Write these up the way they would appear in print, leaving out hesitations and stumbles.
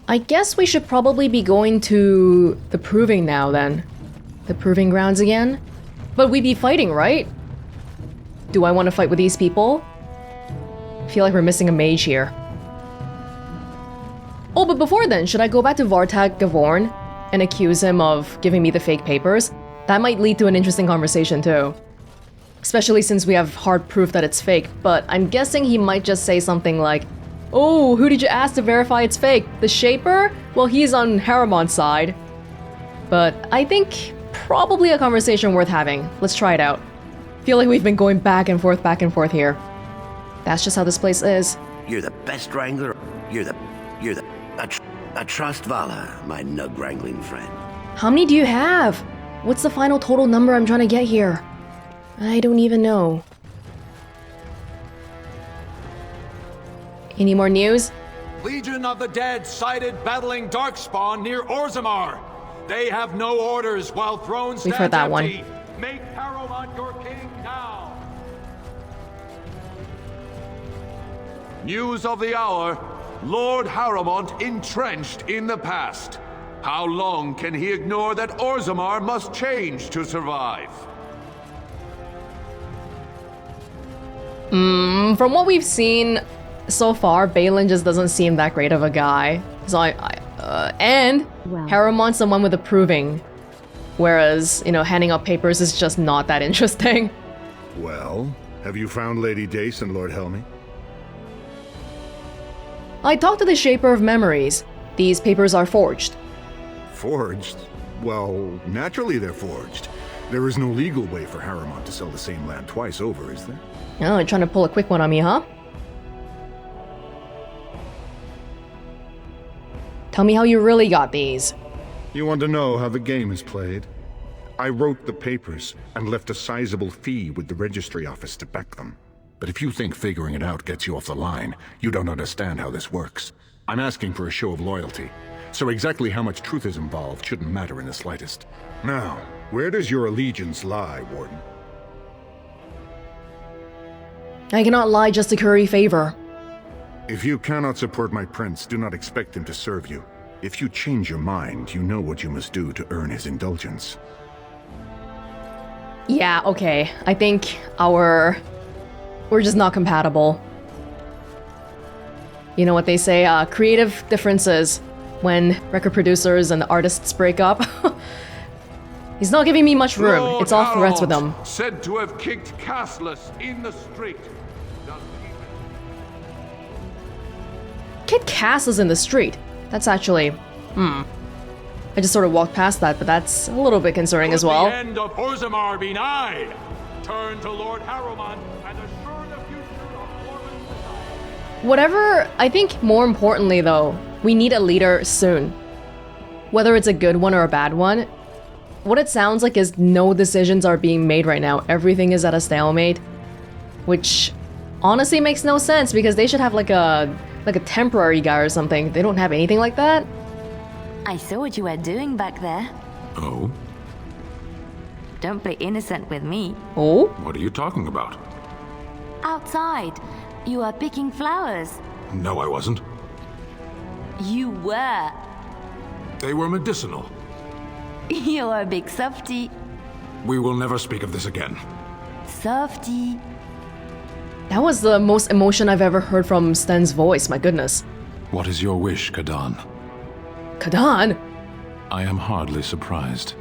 I guess we should probably be going to the proving now then. The proving grounds again? But we'd be fighting, right? Do I want to fight with these people? I feel like we're missing a mage here. Oh, but before then, should I go back to Vartag Gavorn and accuse him of giving me the fake papers? That might lead to an interesting conversation too. Especially since we have hard proof that it's fake, but I'm guessing he might just say something like, "Oh, who did you ask to verify it's fake? The Shaper? Well, he's on Haramon's side." But I think probably a conversation worth having. Let's try it out. Feel like we've been going back and forth here. That's just how this place is. You're the best wrangler. I trust Vala, my nug wrangling friend. How many do you have? What's the final total number I'm trying to get here? I don't even know. Any more news? Legion of the Dead sighted battling Darkspawn near Orzammar. They have no orders while throne stands We've heard that empty. one. Make Harrowmont your king now. News of the hour. Lord Harrowmont entrenched in the past. How long can he ignore that Orzammar must change to survive? From what we've seen so far, Balin just doesn't seem that great of a guy. So and Harrowmont's the one with approving. Whereas, you know, handing out papers is just not that interesting. Well, have you found Lady Dace and Lord Helmy? I talked to the Shaper of Memories. These papers are forged. Forged? Well, naturally they're forged. There is no legal way for Harrowmont to sell the same land twice over, is there? Oh, you're trying to pull a quick one on me, huh? Tell me how you really got these. You want to know how the game is played? I wrote the papers and left a sizable fee with the registry office to back them. But if you think figuring it out gets you off the line, you don't understand how this works. I'm asking for a show of loyalty, so exactly how much truth is involved shouldn't matter in the slightest. Now, where does your allegiance lie, Warden? I cannot lie just to curry favor. If you cannot support my prince, do not expect him to serve you. If you change your mind, you know what you must do to earn his indulgence. Yeah, okay. I think we're just not compatible. You know what they say, creative differences when record producers and artists break up. He's not giving me much room. Lord It's all threats with him. Said to have kicked Castless in the street. Kid Cass is in the street. That's actually... I just sort of walked past that, but that's a little bit concerning as well. The end of Orzammar be nigh. Turn to Lord Harrowmont and assure the future of Ormond's society. Whatever, I think more importantly though, we need a leader soon. Whether it's a good one or a bad one, what it sounds like is no decisions are being made right now. Everything is at a stalemate, which honestly makes no sense because they should have like a temporary guy or something. They don't have anything like that. I saw what you were doing back there. Oh? Don't play innocent with me. Oh? What are you talking about? Outside, you are picking flowers. No, I wasn't. You were. They were medicinal. You're a big softy. We will never speak of this again. Softy. That was the most emotion I've ever heard from Sten's voice, my goodness. What is your wish, Kadan? Kadan? I am hardly surprised.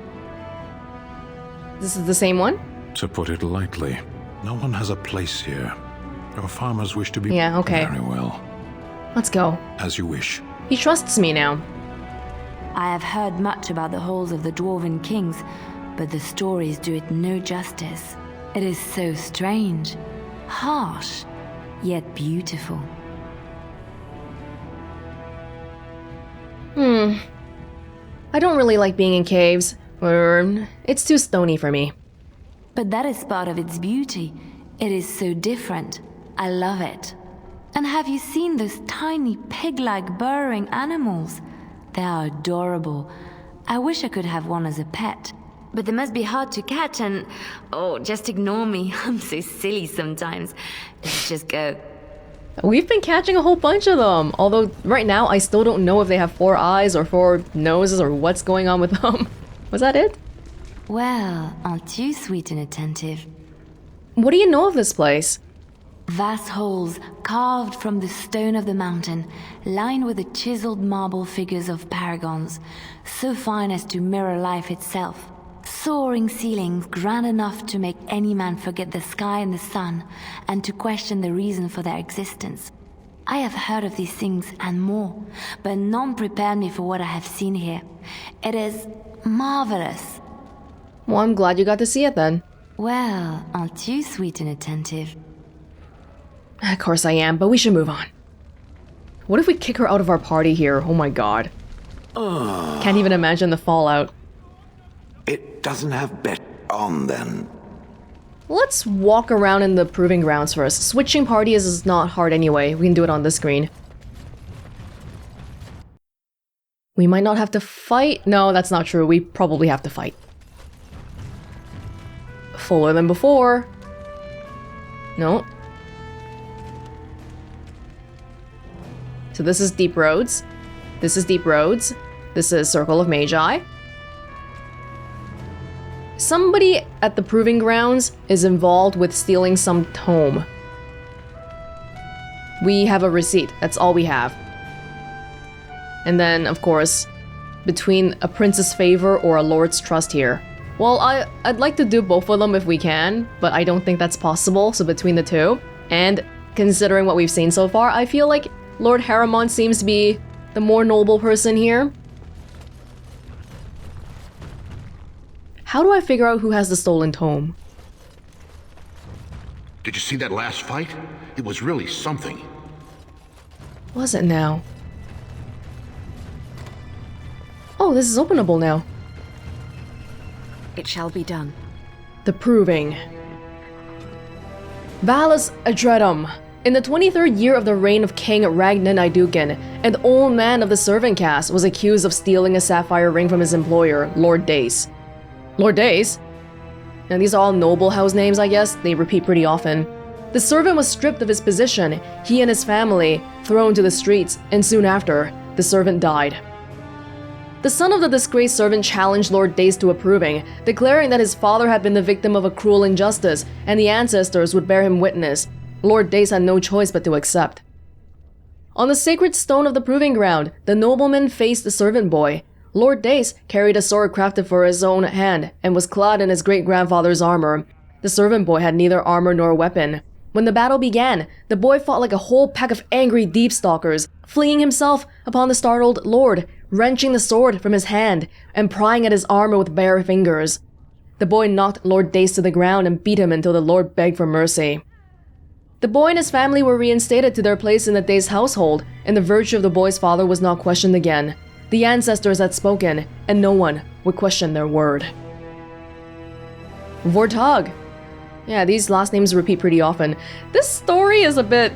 This is the same one? To put it lightly, no one has a place here. Your farmers wish to be... Yeah, okay. Very well. Let's go. As you wish. He trusts me now. I have heard much about the halls of the Dwarven Kings, but the stories do it no justice. It is so strange, harsh, yet beautiful. I don't really like being in caves, or it's too stony for me. But that is part of its beauty. It is so different. I love it. And have you seen those tiny pig-like burrowing animals? They are adorable. I wish I could have one as a pet. But they must be hard to catch and... Oh, just ignore me. I'm so silly sometimes. Let's just go. We've been catching a whole bunch of them, although right now I still don't know if they have 4 eyes or 4 noses or what's going on with them. Was that it? Well, aren't you sweet and attentive? What do you know of this place? Vast halls carved from the stone of the mountain, lined with the chiseled marble figures of paragons, so fine as to mirror life itself. Soaring ceilings grand enough to make any man forget the sky and the sun, and to question the reason for their existence. I have heard of these things and more, but none prepared me for what I have seen here. It is marvelous. Well, I'm glad you got to see it then. Well, aren't you sweet and attentive? Of course I am, but we should move on. What if we kick her out of our party here? Oh my god. Can't even imagine the fallout. It doesn't have bet on then. Let's walk around in the proving grounds first. Switching parties is not hard anyway. We can do it on this screen. We might not have to fight. No, that's not true. We probably have to fight. Fuller than before. No. So this is Deep Roads. This is Deep Roads. This is Circle of Magi. Somebody at the proving grounds is involved with stealing some tome. We have a receipt. That's all we have. And then, of course, between a prince's favor or a lord's trust here. Well, I'd like to do both of them if we can, but I don't think that's possible, so between the two. And considering what we've seen so far, I feel like Lord Harriman seems to be the more noble person here. How do I figure out who has the stolen tome? Did you see that last fight? It was really something. Was it now? Oh, this is openable now. It shall be done. The Proving. Valus Adredum. In the 23rd year of the reign of King Ragnar Nydukin, an old man of the servant caste was accused of stealing a sapphire ring from his employer, Lord Dace. Lord Dace? Now these are all noble house names, I guess. They repeat pretty often. The servant was stripped of his position, he and his family thrown to the streets, and soon after, the servant died. The son of the disgraced servant challenged Lord Dace to a proving, declaring that his father had been the victim of a cruel injustice, and the ancestors would bear him witness. Lord Dace had no choice but to accept. On the sacred stone of the proving ground, the nobleman faced the servant boy. Lord Dace carried a sword crafted for his own hand, and was clad in his great-grandfather's armor. The servant boy had neither armor nor weapon. When the battle began, the boy fought like a whole pack of angry deep-stalkers, flinging himself upon the startled lord, wrenching the sword from his hand, and prying at his armor with bare fingers. The boy knocked Lord Dace to the ground and beat him until the lord begged for mercy. The boy and his family were reinstated to their place in the Dace household, and the virtue of the boy's father was not questioned again. The ancestors had spoken, and no one would question their word. Vortag. Yeah, these last names repeat pretty often. This story is a bit...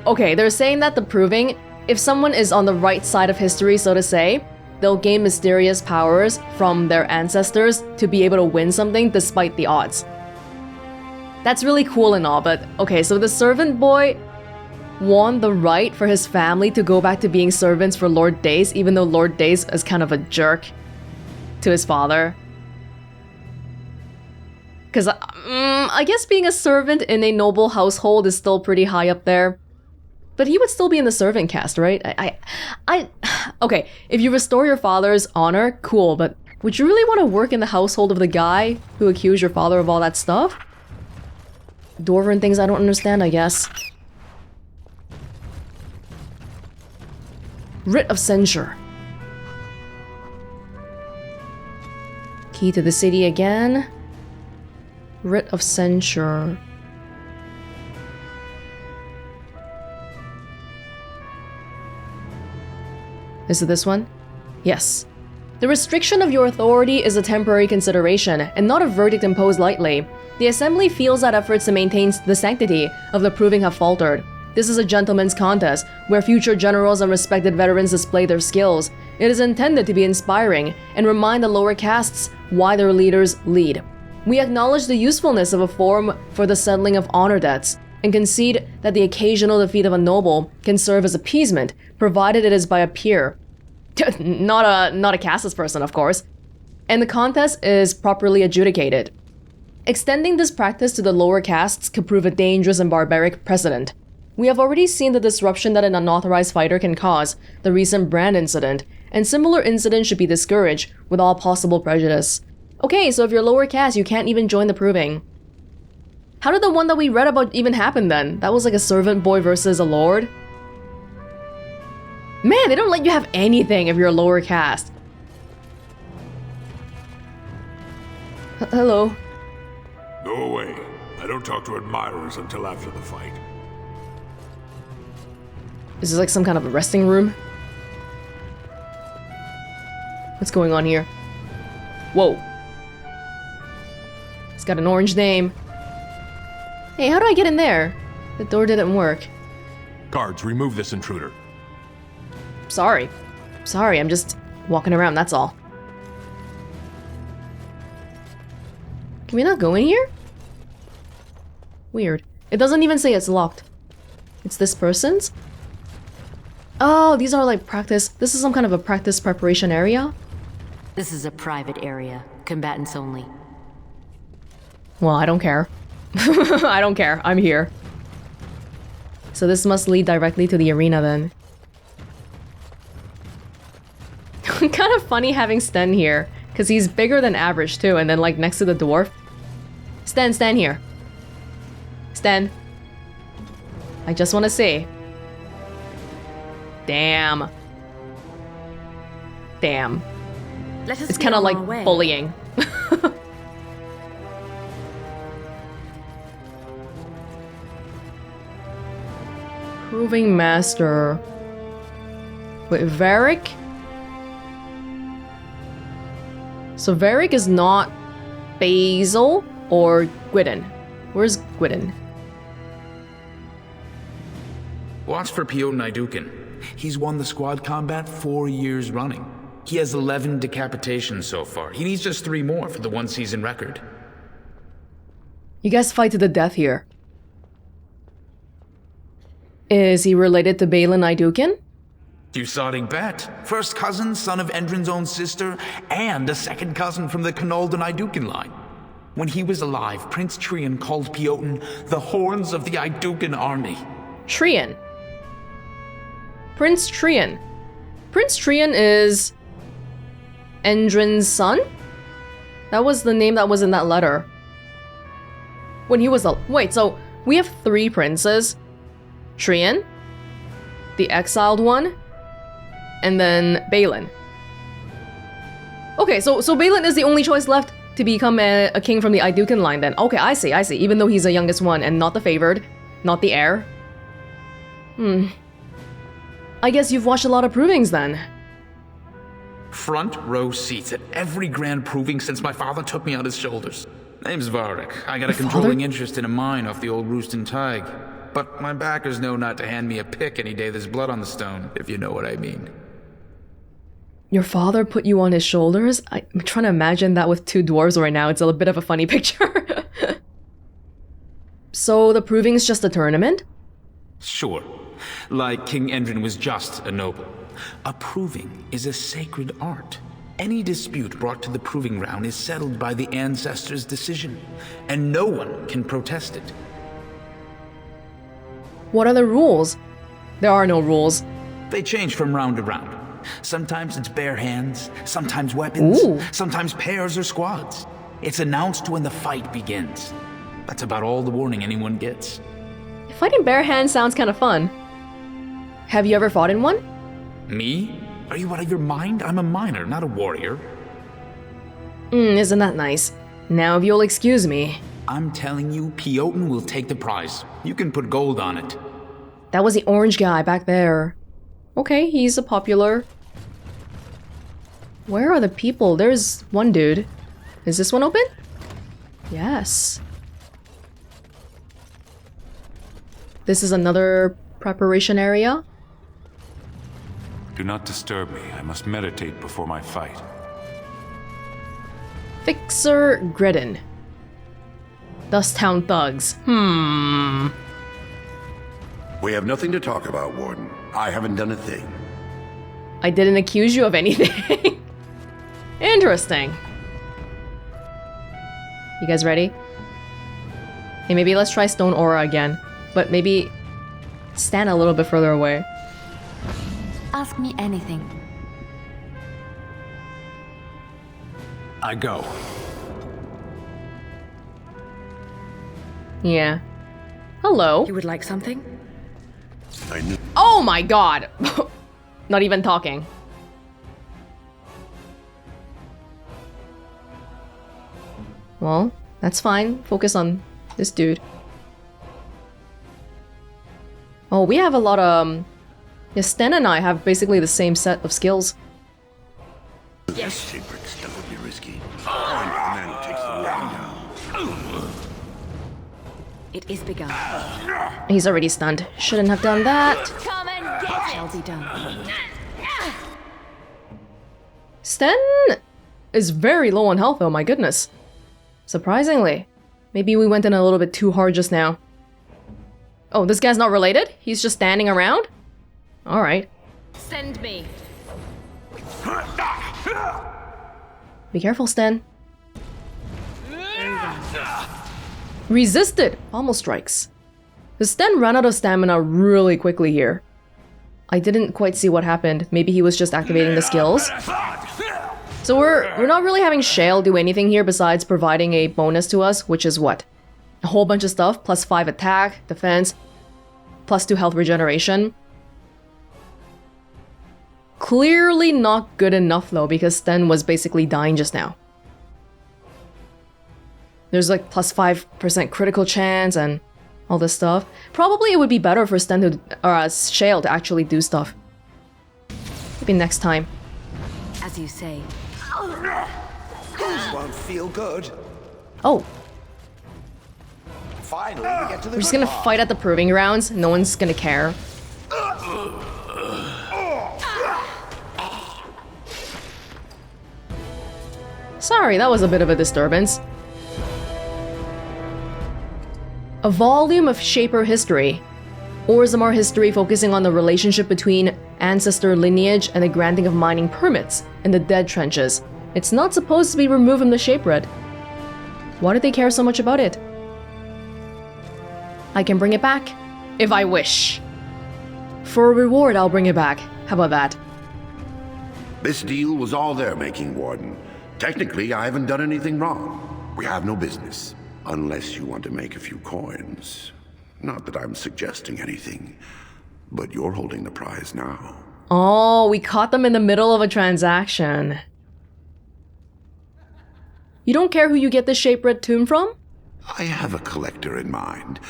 Okay, they're saying that the Proving, if someone is on the right side of history, so to say, they'll gain mysterious powers from their ancestors to be able to win something despite the odds. That's really cool and all, but okay, so the servant boy won the right for his family to go back to being servants for Lord Dace, even though Lord Dace is kind of a jerk to his father. Because I guess being a servant in a noble household is still pretty high up there. But he would still be in the servant caste, right? Okay, if you restore your father's honor, cool, but would you really want to work in the household of the guy who accused your father of all that stuff? Dwarven things I don't understand, I guess. Writ of Censure. Key to the city again. Writ of Censure. Is it this one? Yes. The restriction of your authority is a temporary consideration, and not a verdict imposed lightly. The Assembly feels that efforts to maintain the sanctity of the Proving have faltered. This is a gentleman's contest, where future generals and respected veterans display their skills. It is intended to be inspiring, and remind the lower castes why their leaders lead. We acknowledge the usefulness of a forum for the settling of honor debts. and concede that the occasional defeat of a noble can serve as appeasement, provided it is by a peer. not a casteless person, of course. And the contest is properly adjudicated. Extending this practice to the lower castes could prove a dangerous and barbaric precedent. We have already seen the disruption that an unauthorized fighter can cause, the recent Brand incident, and similar incidents should be discouraged with all possible prejudice. Okay, so if you're lower caste, you can't even join the proving. How did the one that we read about even happen then? That was like a servant boy versus a lord? Man, they don't let you have anything if you're a lower caste. Hello. Go away. I don't talk to admirers until after the fight. Is this like some kind of a resting room? What's going on here? Whoa. It's got an orange name. Hey, how do I get in there? The door didn't work. Guards, remove this intruder. Sorry, I'm just walking around, that's all. Can we not go in here? Weird. It doesn't even say it's locked. It's this person's? Oh, these are like practice. This is some kind of a practice preparation area? This is a private area. Combatants only. Well, I don't care. I don't care. I'm here. So this must lead directly to the arena then. Kind of funny having Sten here, because he's bigger than average too, and then like next to the dwarf. Sten, stand here. Sten. I just want to see. Damn. Damn. It's kind of like bullying. Proving master. Wait, Varric? So Varric is not Basil or Gwydon. Where's Gwydon? Watch for Piotr Naidukin. He's won the squad combat 4 years running. He has 11 decapitations so far. He needs just 3 more for the one-season record. You guys fight to the death here. Is he related to Balin Naidukin? Usading bet. First cousin, son of Endrin's own sister, and a second cousin from the Canolda Naidukin line. When he was alive, Prince Trian called Piotr the horns of the Naidukin army. Trian. Prince Trian. Prince Trian is Endrin's son? That was the name that was in that letter. When he was wait, so we have 3 princes. Trian, the exiled one, and then Balin. Okay, so Balin is the only choice left to become a king from the Naidukin line then. Okay, I see. Even though he's the youngest one and not the favored, not the heir. I guess you've watched a lot of provings then. Front row seats at every grand proving since my father took me on his shoulders. Name's Varric. I got a controlling interest in a mine off the old Rooston Tig. But my backers know not to hand me a pick any day there's blood on the stone, if you know what I mean. Your father put you on his shoulders? I'm trying to imagine that with 2 dwarves right now. It's a bit of a funny picture. So the proving's just a tournament? Sure. Like King Endrin was just a noble. A proving is a sacred art. Any dispute brought to the proving ground is settled by the ancestors' decision, and no one can protest it. What are the rules? There are no rules. They change from round to round. Sometimes it's bare hands, sometimes weapons, sometimes pairs or squads. It's announced when the fight begins. That's about all the warning anyone gets. Fighting bare hands sounds kind of fun. Have you ever fought in one? Me? Are you out of your mind? I'm a miner, not a warrior. Isn't that nice? Now if you'll excuse me. I'm telling you, Piotr will take the prize. You can put gold on it. That was the orange guy back there. Okay, he's a popular. Where are the people? There's one dude. Is this one open? Yes. This is another preparation area. Do not disturb me. I must meditate before my fight. Fixer Gredden. Dusttown thugs. We have nothing to talk about, Warden. I haven't done a thing. I didn't accuse you of anything. Interesting. You guys ready? Hey, maybe let's try Stone Aura again. But maybe stand a little bit further away. Ask me anything. I go. Yeah. Hello. You would like something? I knew. Oh my god! Not even talking. Well, that's fine. Focus on this dude. Oh, we have a lot of... yeah, Sten and I have basically the same set of skills. Yes. Shaper stuff would be risky. Find a man who takes the line down. It is begun. He's already stunned. Shouldn't have done that. Come and get Shall be done. Sten is very low on health though, my goodness. Surprisingly. Maybe we went in a little bit too hard just now. Oh, this guy's not related? He's just standing around? Alright. Send me. Be careful, Sten. Resisted! Almost strikes. The Sten ran out of stamina really quickly here. I didn't quite see what happened. Maybe he was just activating the skills. So we're not really having Shale do anything here besides providing a bonus to us, which is what? A whole bunch of stuff, plus 5 attack, defense, plus 2 health regeneration. Clearly not good enough though, because Sten was basically dying just now. There's like plus 5% critical chance and all this stuff. Probably it would be better for Sten to, or Shale to actually do stuff. Maybe next time. As you say. This won't feel good. Oh, Finally, we get to the we're just gonna fight at the proving grounds. No one's gonna care. Sorry, that was a bit of a disturbance. A volume of Shaper history. Orzammar history focusing on the relationship between ancestor lineage and the granting of mining permits in the Dead Trenches. It's not supposed to be removed from the Shapered. Why do they care so much about it? I can bring it back, if I wish. For a reward, I'll bring it back. How about that? This deal was all their making, Warden. Technically, I haven't done anything wrong. We have no business. Unless you want to make a few coins. Not that I'm suggesting anything, but you're holding the prize now. Oh, we caught them in the middle of a transaction. You don't care who you get the Shapered tomb from? I have a collector in mind.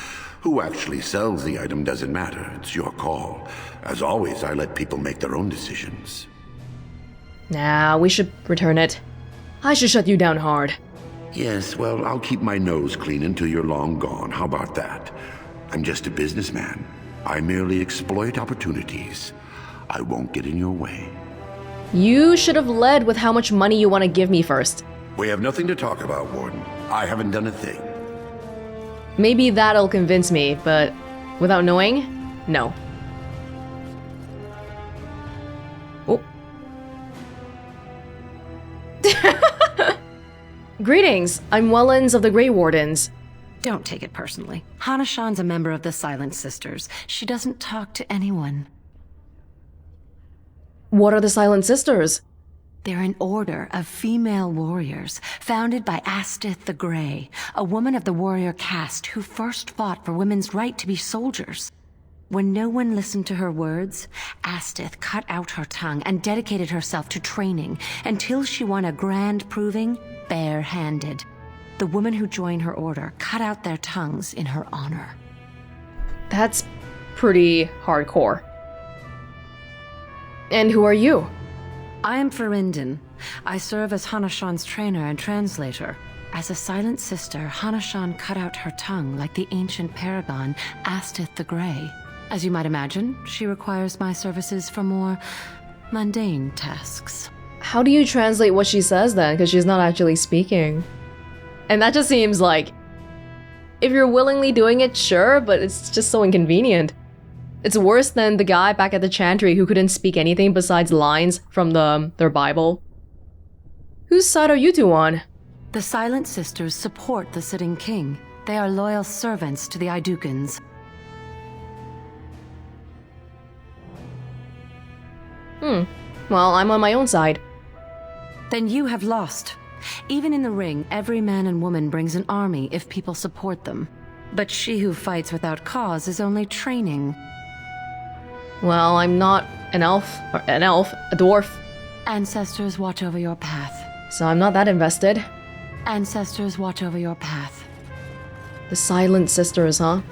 Who actually sells the item doesn't matter. It's your call. As always, I let people make their own decisions. Nah, we should return it. I should shut you down hard. Yes, well, I'll keep my nose clean until you're long gone. How about that? I'm just a businessman. I merely exploit opportunities. I won't get in your way. You should have led with how much money you want to give me first. We have nothing to talk about, Warden. I haven't done a thing. Maybe that'll convince me, but without knowing, no. Oh. Greetings, I'm Welonz of the Grey Wardens. Don't take it personally. Hana-shan's a member of the Silent Sisters. She doesn't talk to anyone. What are the Silent Sisters? They're an order of female warriors, founded by Astith the Grey, a woman of the warrior caste who first fought for women's right to be soldiers. When no one listened to her words, Astith cut out her tongue and dedicated herself to training until she won a grand proving bare-handed. The women who joined her order cut out their tongues in her honor. That's pretty hardcore. And who are you? I am Ferinden. I serve as Hana-shan's trainer and translator. As a silent sister, Hana-shan cut out her tongue like the ancient paragon, Astith the Grey. As you might imagine, she requires my services for more mundane tasks. How do you translate what she says then? Because she's not actually speaking. And that just seems like, if you're willingly doing it, sure, but it's just so inconvenient. It's worse than the guy back at the chantry who couldn't speak anything besides lines from their Bible. Whose side are you two on? The Silent Sisters support the sitting king. They are loyal servants to the Idukans. Well, I'm on my own side. Then you have lost. Even in the ring, every man and woman brings an army if people support them. But she who fights without cause is only training. Well, I'm not an elf, a dwarf, Ancestors watch over your path. so I'm not that invested. Ancestors watch over your path. The Silent Sisters, huh?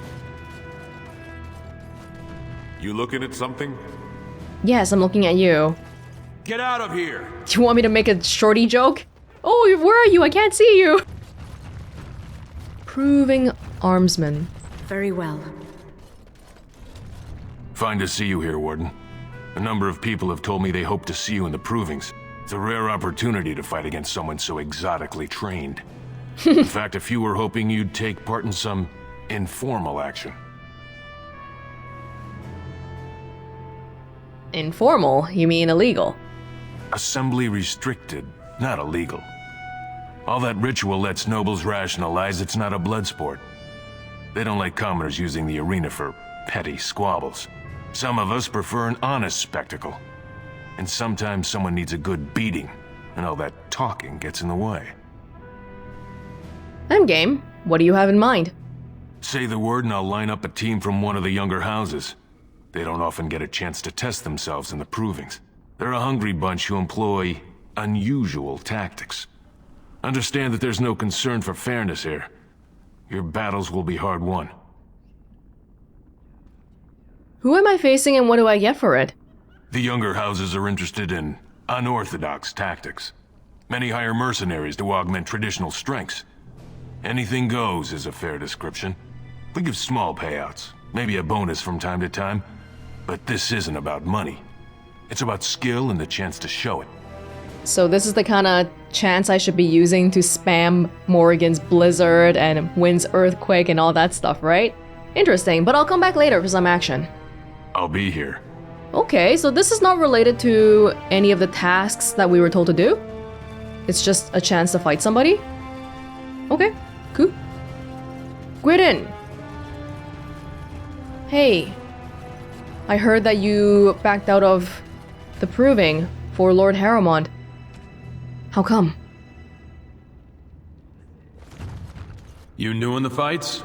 You looking at something? Yes, I'm looking at you. Get out of here! Do you want me to make a shorty joke? Oh, where are you? I can't see you! Proving armsman. Very well. Fine to see you here, Warden. A number of people have told me they hope to see you in the provings. It's a rare opportunity to fight against someone so exotically trained. In fact, a few were hoping you'd take part in some informal action. Informal? You mean illegal? Assembly restricted, not illegal. All that ritual lets nobles rationalize it's not a blood sport. They don't like commoners using the arena for petty squabbles. Some of us prefer an honest spectacle. And sometimes someone needs a good beating, and all that talking gets in the way. I'm game. What do you have in mind? Say the word and I'll line up a team from one of the younger houses. They don't often get a chance to test themselves in the provings. They're a hungry bunch who employ unusual tactics. Understand that there's no concern for fairness here. Your battles will be hard won. Who am I facing and what do I get for it? The younger houses are interested in unorthodox tactics. Many hire mercenaries to augment traditional strengths. Anything goes is a fair description. We give small payouts, maybe a bonus from time to time, but this isn't about money. It's about skill and the chance to show it. So this is the kind of chance I should be using to spam Morrigan's Blizzard and Wind's Earthquake and all that stuff, right? Interesting, but I'll come back later for some action. I'll be here. Okay, so this is not related to any of the tasks that we were told to do? It's just a chance to fight somebody? Okay, cool. Gwydin! Hey, I heard that you backed out of the proving for Lord Harrowmont. How come? You new in the fights?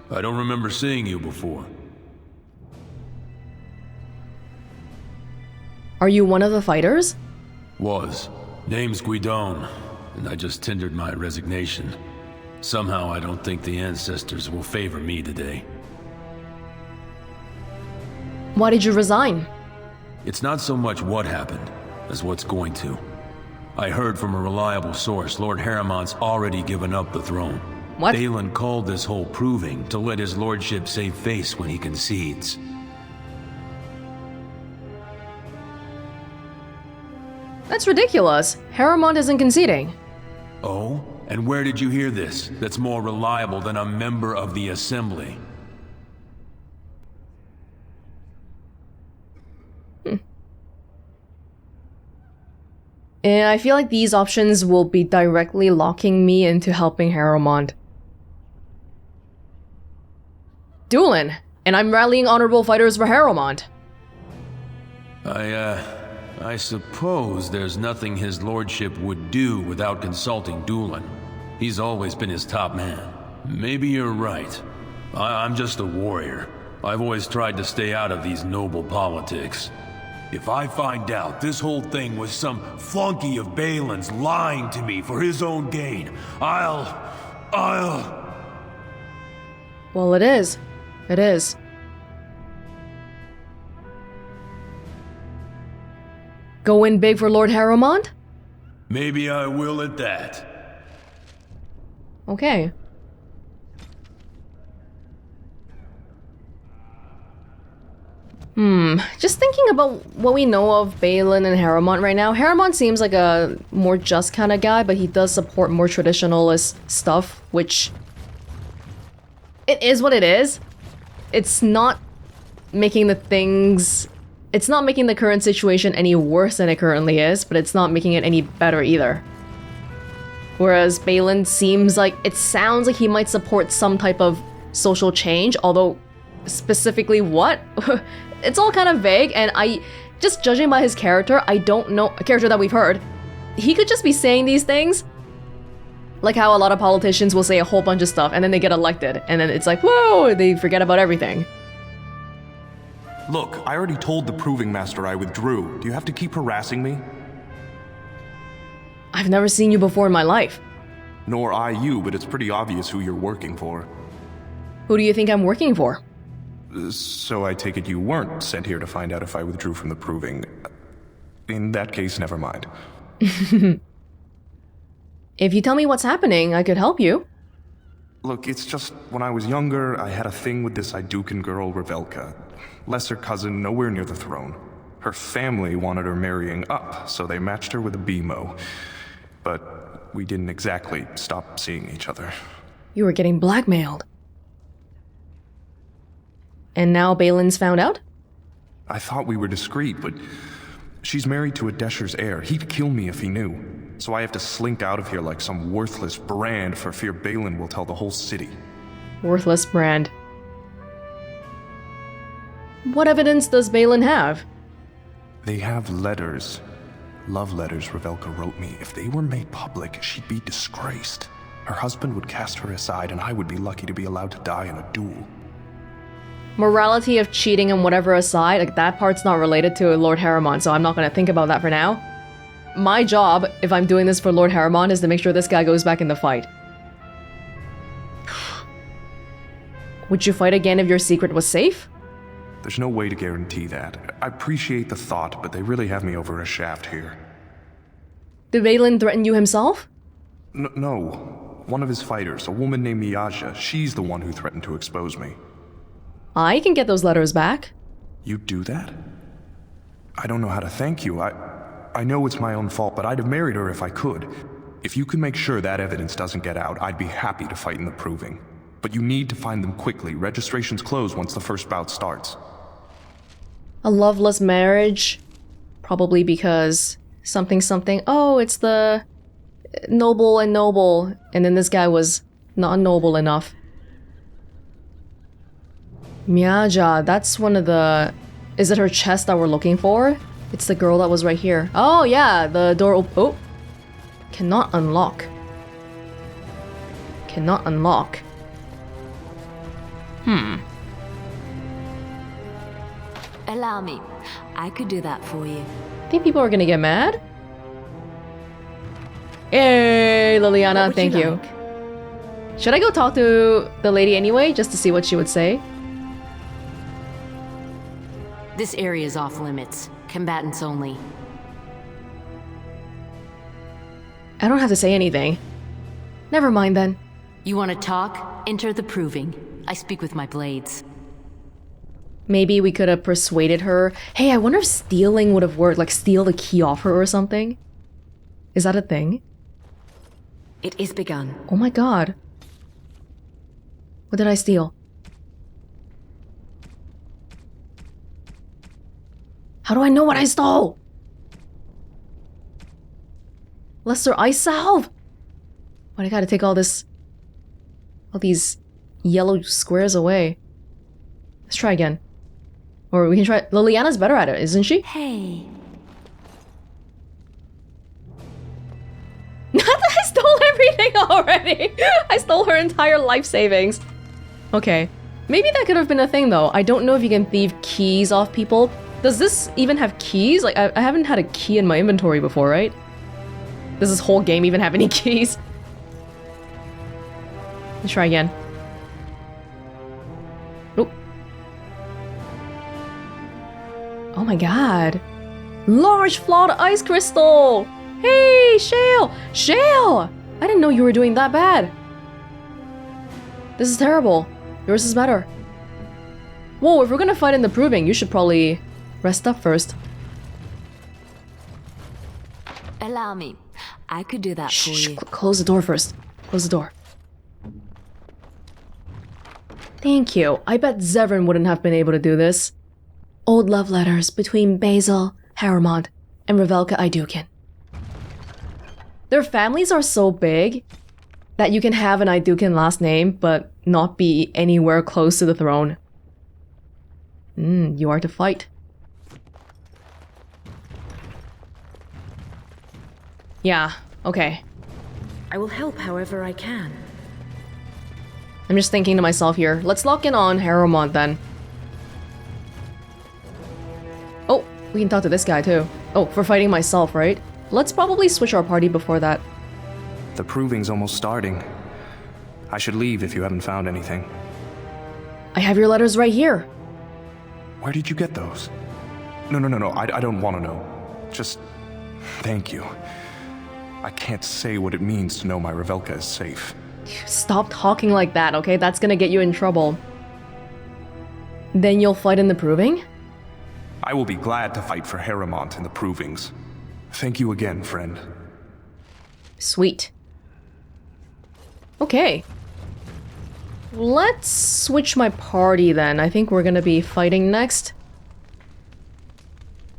I don't remember seeing you before. Are you one of the fighters? Was. Name's Guidon, and I just tendered my resignation. Somehow I don't think the ancestors will favor me today. Why did you resign? It's not so much what happened, as what's going to. I heard from a reliable source Lord Harrowmont's already given up the throne. What? Balin called this whole proving to let his lordship save face when he concedes. That's ridiculous. Harrowmont isn't conceding. Oh? And where did you hear this that's more reliable than a member of the Assembly? And I feel like these options will be directly locking me into helping Harrowmont. Dueling, and I'm rallying honorable fighters for Harrowmont. I suppose there's nothing his lordship would do without consulting Doolin. He's always been his top man. Maybe you're right. I'm just a warrior. I've always tried to stay out of these noble politics. If I find out this whole thing was some flunky of Balin's lying to me for his own gain, I'll... Well, it is. It is. Go in big for Lord Harrowmont? Maybe I will at that. Okay. Just thinking about what we know of Balin and Harrowmont right now, Harrowmont seems like a more just kind of guy, but he does support more traditionalist stuff, which... It is what it is. It's not making the things... It's not making the current situation any worse than it currently is, but it's not making it any better either. Whereas Balin seems like... It sounds like he might support some type of social change, although specifically what? It's all kind of vague, and just judging by his character, I don't know... A character that we've heard. He could just be saying these things, like how a lot of politicians will say a whole bunch of stuff, and then they get elected, and then it's like, whoa, they forget about everything. Look, I already told the Proving Master I withdrew. Do you have to keep harassing me? I've never seen you before in my life. Nor I you, but it's pretty obvious who you're working for. Who do you think I'm working for? So I take it you weren't sent here to find out if I withdrew from the Proving. In that case, never mind. If you tell me what's happening, I could help you. Look, it's just, when I was younger, I had a thing with this Idukan girl, Revelka. Lesser cousin, nowhere near the throne. Her family wanted her marrying up, so they matched her with a BMO. But we didn't exactly stop seeing each other. You were getting blackmailed. And now Balin's found out? I thought we were discreet, but she's married to a Desher's heir. He'd kill me if he knew. So I have to slink out of here like some worthless brand for fear Balin will tell the whole city. Worthless brand. What evidence does Balin have? They have letters. Love letters Revelka wrote me. If they were made public, she'd be disgraced. Her husband would cast her aside, and I would be lucky to be allowed to die in a duel. Morality of cheating and whatever aside, like that part's not related to Lord Harriman, so I'm not gonna think about that for now. My job, if I'm doing this for Lord Harriman, is to make sure this guy goes back in the fight. Would you fight again if your secret was safe? There's no way to guarantee that. I appreciate the thought, but they really have me over a shaft here. Did Balin threaten you himself? No. One of his fighters, a woman named Miyaja, she's the one who threatened to expose me. I can get those letters back. You do that? I don't know how to thank you. I know it's my own fault, but I'd have married her if I could. If you can make sure that evidence doesn't get out, I'd be happy to fight in the Proving. But you need to find them quickly. Registrations close once the first bout starts. A loveless marriage? Probably because something. Oh, it's the noble and noble. And then this guy was not noble enough. Miyaja, that's one of the... Is it her chest that we're looking for? It's the girl that was right here. Oh yeah, the door oh! Cannot unlock. Cannot unlock. Allow me. I could do that for you. Think people are gonna get mad? Hey, Liliana, thank you. Should I go talk to the lady anyway, just to see what she would say? This area is off limits. Combatants only. I don't have to say anything. Never mind then. You want to talk? Enter the Proving. I speak with my blades. Maybe we could have persuaded her. Hey, I wonder if stealing would have worked, like steal the key off her or something. Is that a thing? It is begun. Oh my god. What did I steal? How do I know what I stole? Lesser ice salve? But I gotta take all these yellow squares away. Let's try again. Or we can try... Liliana's better at it, isn't she? Hey. I stole everything already! I stole her entire life savings. Okay. Maybe that could have been a thing though. I don't know if you can thieve keys off people. Does this even have keys? Like, I haven't had a key in my inventory before, right? Does this whole game even have any keys? Let's try again. Oh. Oh my god. Large flawed ice crystal! Hey, Shale! Shale! I didn't know you were doing that bad. This is terrible. Yours is better. Whoa, if we're gonna fight in the Proving, you should probably rest up first. Allow me. I could do that for you. Close the door first. Close the door. Thank you. I bet Zevran wouldn't have been able to do this. Old love letters between Basil Harrimont and Revelka Idukin. Their families are so big that you can have an Idukin last name but not be anywhere close to the throne. You are to fight. Yeah, okay. I will help however I can. I'm just thinking to myself here, let's lock in on Harrimont then. Oh, we can talk to this guy too. Oh, for fighting myself, right? Let's probably switch our party before that. The proving's almost starting. I should leave if you haven't found anything. I have your letters right here. Where did you get those? No, I don't want to know. Just thank you. I can't say what it means to know my Revelka is safe. Stop talking like that, okay? That's gonna get you in trouble. Then you'll fight in the proving? I will be glad to fight for Harrimont in the provings. Thank you again, friend. Sweet. Okay. Let's switch my party then. I think we're gonna be fighting next.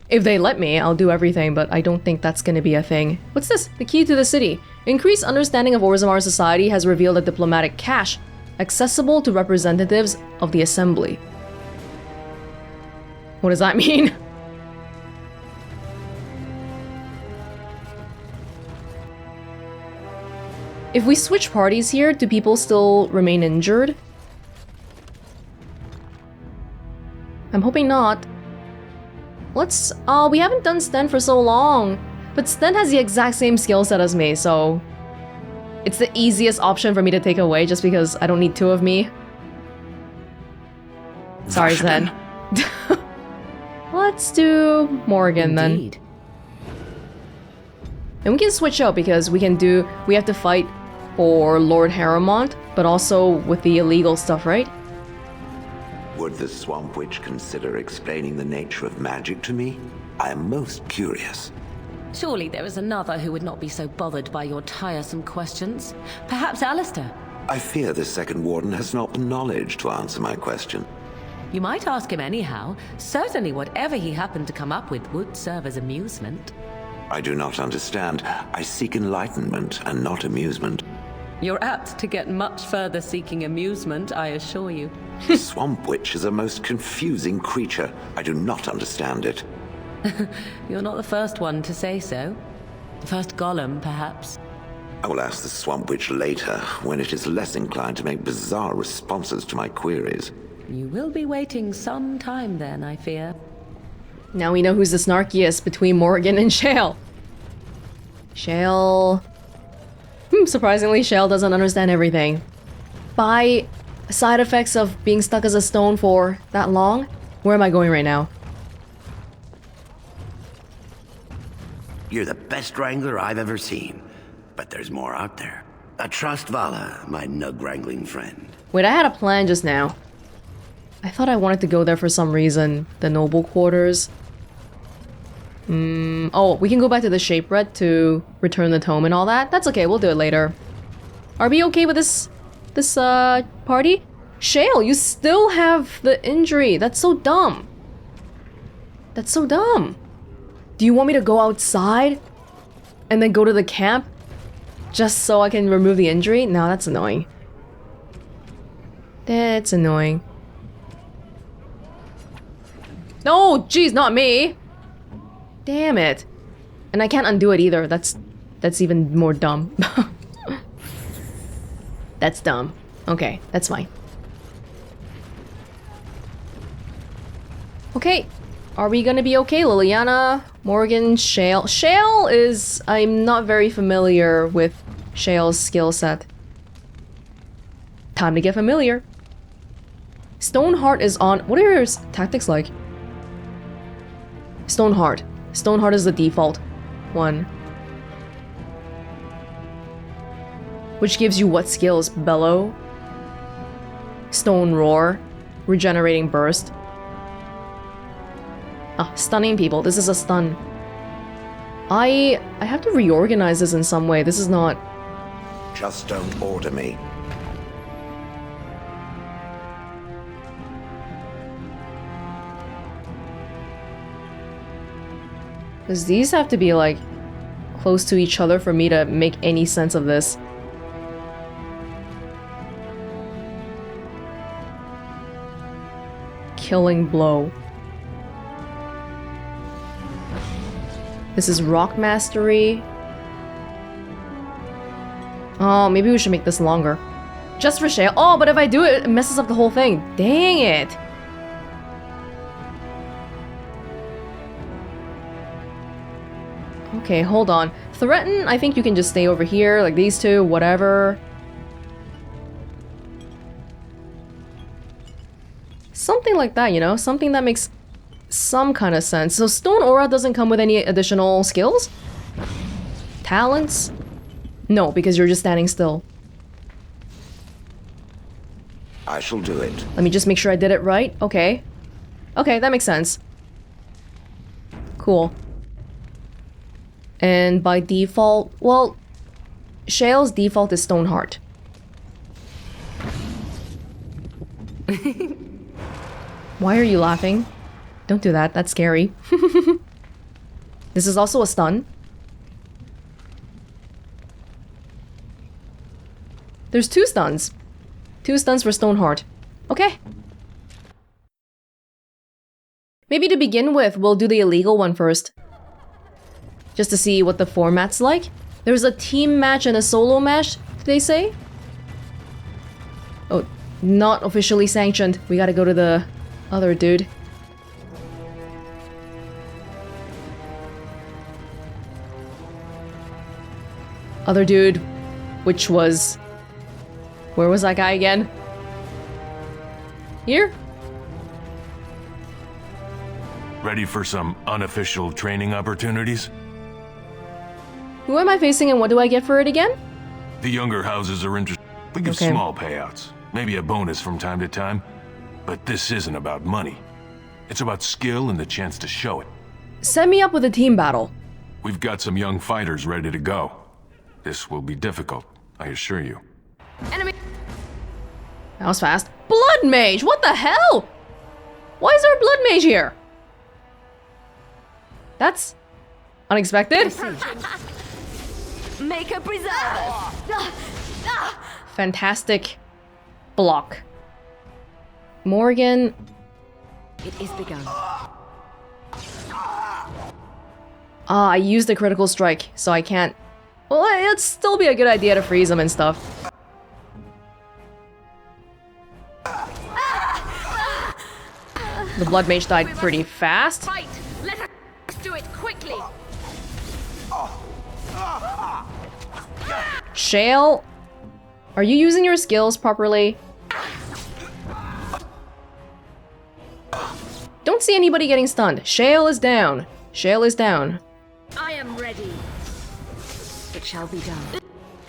If they let me, I'll do everything, but I don't think that's gonna be a thing. What's this? The key to the city. Increased understanding of Orzammar society has revealed a diplomatic cache accessible to representatives of the assembly. What does that mean? If we switch parties here, do people still remain injured? I'm hoping not. Let's... we haven't done Sten for so long. But Sten has the exact same skill set as me, so... It's the easiest option for me to take away just because I don't need two of me. Sorry, Sten. Let's do Morgan then. And we can switch out because we have to fight for Lord Harrimont, but also with the illegal stuff, right? Would the Swamp Witch consider explaining the nature of magic to me? I am most curious. Surely there is another who would not be so bothered by your tiresome questions. Perhaps Alistair? I fear the second warden has not the knowledge to answer my question. You might ask him anyhow. Certainly whatever he happened to come up with would serve as amusement. I do not understand. I seek enlightenment and not amusement. You're apt to get much further seeking amusement, I assure you. The Swamp Witch is a most confusing creature. I do not understand it. You're not the first one to say so. The first golem, perhaps. I will ask the Swamp Witch later, when it is less inclined to make bizarre responses to my queries. You will be waiting some time then, I fear. Now we know who's the snarkiest between Morgan and Shale. Shale... surprisingly, Shale doesn't understand everything. By side effects of being stuck as a stone for that long? Where am I going right now? You're the best wrangler I've ever seen. But there's more out there. I trust Vala, my nug-wrangling friend. Wait, I had a plan just now. I thought I wanted to go there for some reason. The noble quarters. Oh, we can go back to the Shapered to return the tome and all that. That's okay, we'll do it later. Are we okay with this party? Shale, you still have the injury. That's so dumb. That's so dumb. Do you want me to go outside and then go to the camp just so I can remove the injury? No, that's annoying. That's annoying. No, geez, not me. Damn it. And I can't undo it either. That's even more dumb. That's dumb. Okay, that's fine. Okay. Are we gonna be okay? Liliana, Morgan, Shale. Shale is... I'm not very familiar with Shale's skill set. Time to get familiar. Stoneheart is on... What are his tactics like? Stoneheart. Stoneheart is the default one. Which gives you what skills? Bellow? Stone Roar? Regenerating Burst? Ah, stunning people. This is a stun. I have to reorganize this in some way. This is not... Just don't order me. Because these have to be, like, close to each other for me to make any sense of this. Killing blow. This is rock mastery. Oh, maybe we should make this longer. Just for shale. Oh, but if I do it, it messes up the whole thing. Dang it. Okay, hold on. Threaten, I think you can just stay over here, like these two, whatever. Something like that, you know? Something that makes some kind of sense. So Stone Aura doesn't come with any additional skills? Talents? No, because you're just standing still. I shall do it. Let me just make sure I did it right. Okay. Okay, that makes sense. Cool. And by default, well, Shale's default is Stoneheart. Why are you laughing? Don't do that, that's scary. This is also a stun. There's 2 stuns. 2 stuns for Stoneheart. Okay. Maybe to begin with, we'll do the illegal one first. Just to see what the format's like. There's a team match and a solo match, did they say? Oh, not officially sanctioned. We gotta go to the other dude. Other dude, which was... Where was that guy again? Here? Ready for some unofficial training opportunities? Who am I facing and what do I get for it again? The younger houses are interested. We give Okay. small payouts, maybe a bonus from time to time. But this isn't about money. It's about skill and the chance to show it. Set me up with a team battle. We've got some young fighters ready to go. This will be difficult, I assure you. Enemy. That was fast. Blood Mage! What the hell? Why is there a Blood Mage here? That's unexpected. Make a preserve. Fantastic block. Morgan. It is begun. Ah, I used the critical strike, so I can't... Well, it'd still be a good idea to freeze him and stuff. The Blood Mage died pretty fast. Fight! Let us do it quickly! Shale, are you using your skills properly? Don't see anybody getting stunned. Shale is down. Shale is down. I am ready. It shall be done.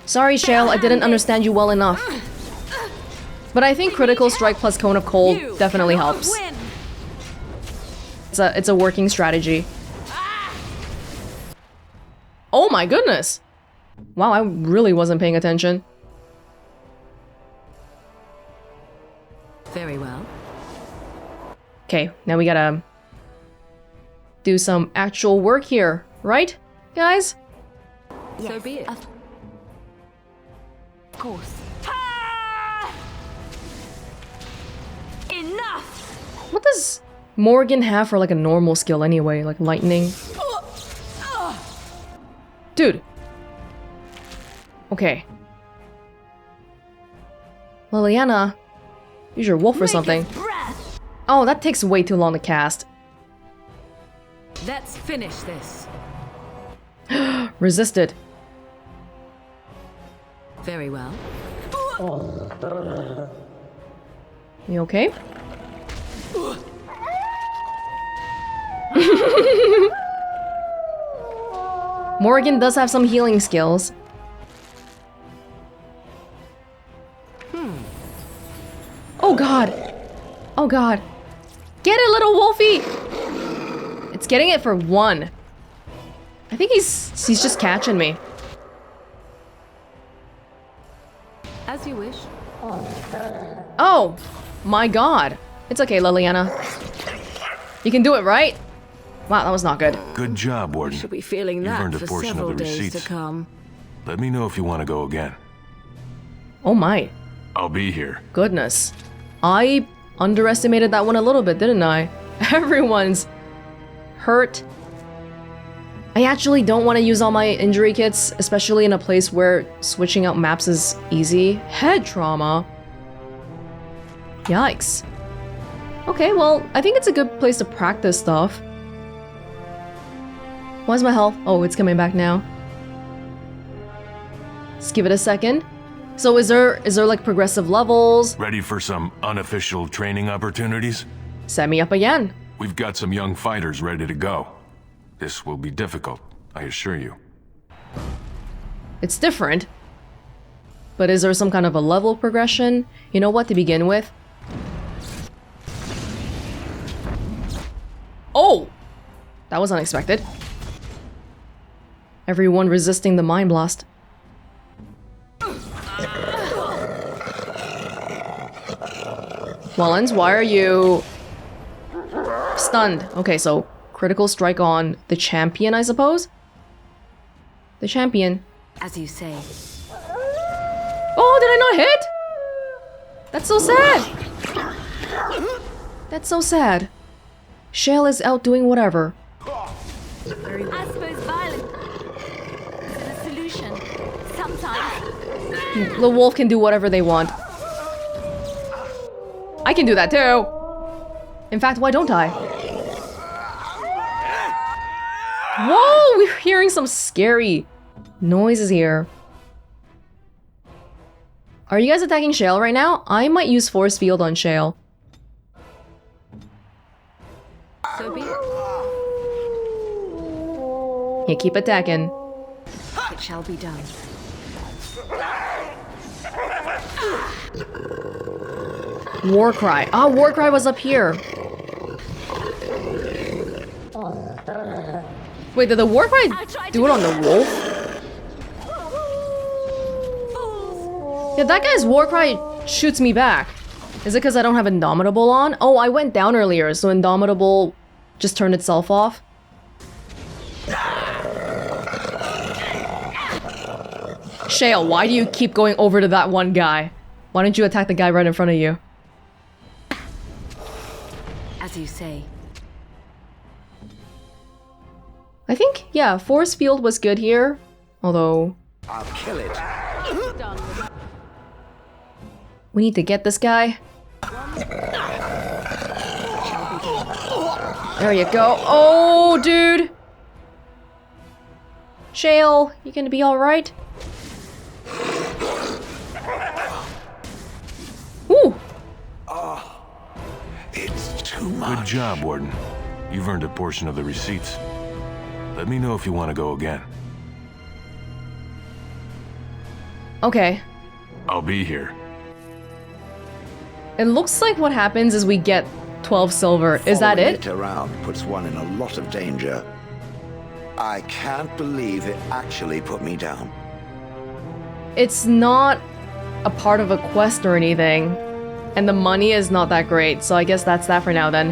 Sorry, Shale, I didn't understand you well enough. But I think critical strike plus cone of cold definitely helps. It's a working strategy. Oh my goodness! Wow, I really wasn't paying attention. Very well. Okay, now we gotta do some actual work here, right, guys? Yes. So be it. Of course. Enough! What does Morgan have for like a normal skill anyway? Like lightning? Dude. Okay. Liliana, use your wolf or something. Oh, that takes way too long to cast. Let's finish this. Resisted. Very well. You okay? Morgan does have some healing skills. Oh god! Oh god. Get it, little wolfie! It's getting it for 1. I think he's just catching me. As you wish. Oh! My god. It's okay, Liliana. You can do it, right? Wow, that was not good. Good job, Warden. Should be feeling You've that earned a for portion several of the days to receipts. come. Let me know if you want to go again. Oh my. I'll be here. Goodness. I underestimated that one a little bit, didn't I? Everyone's hurt. I actually don't want to use all my injury kits, especially in a place where switching out maps is easy. Head trauma. Yikes. Okay, well, I think it's a good place to practice stuff. Why's my health? Oh, it's coming back now. Let's give it a second. So is there like progressive levels? Ready for some unofficial training opportunities? Set me up again. We've got some young fighters ready to go. This will be difficult, I assure you. It's different. But is there some kind of a level progression? You know what, to begin with? Oh! That was unexpected. Everyone resisting the mind blast. Welonz, why are you stunned? Okay, so critical strike on the champion, I suppose? The champion. As you say. Oh, did I not hit? That's so sad. That's so sad. Shale is out doing whatever. I suppose violence is a solution. Sometimes. The wolf can do whatever they want. I can do that too. In fact, why don't I? Whoa, we're hearing some scary noises here. Are you guys attacking Shale right now? I might use force field on Shale. So be it. Yeah, keep attacking. It shall be done. Warcry. Ah, Warcry was up here. Wait, did the Warcry do it on the wolf? Yeah, that guy's Warcry shoots me back. Is it because I don't have Indomitable on? Oh, I went down earlier, so Indomitable just turned itself off. Shale, why do you keep going over to that one guy? Why don't you attack the guy right in front of you? As you say. I think, yeah, force field was good here. Although... I'll kill it. we need to get this guy. There you go. Oh, dude! Shale, you gonna be alright? Ooh! It's too much. Good job, Warden. You've earned a portion of the receipts. Let me know if you want to go again. Okay. I'll be here. It looks like what happens is we get 12 silver. Is that Following it? around puts one in a lot of danger. I can't believe it actually put me down. It's not a part of a quest or anything. And the money is not that great, so I guess that's that for now then.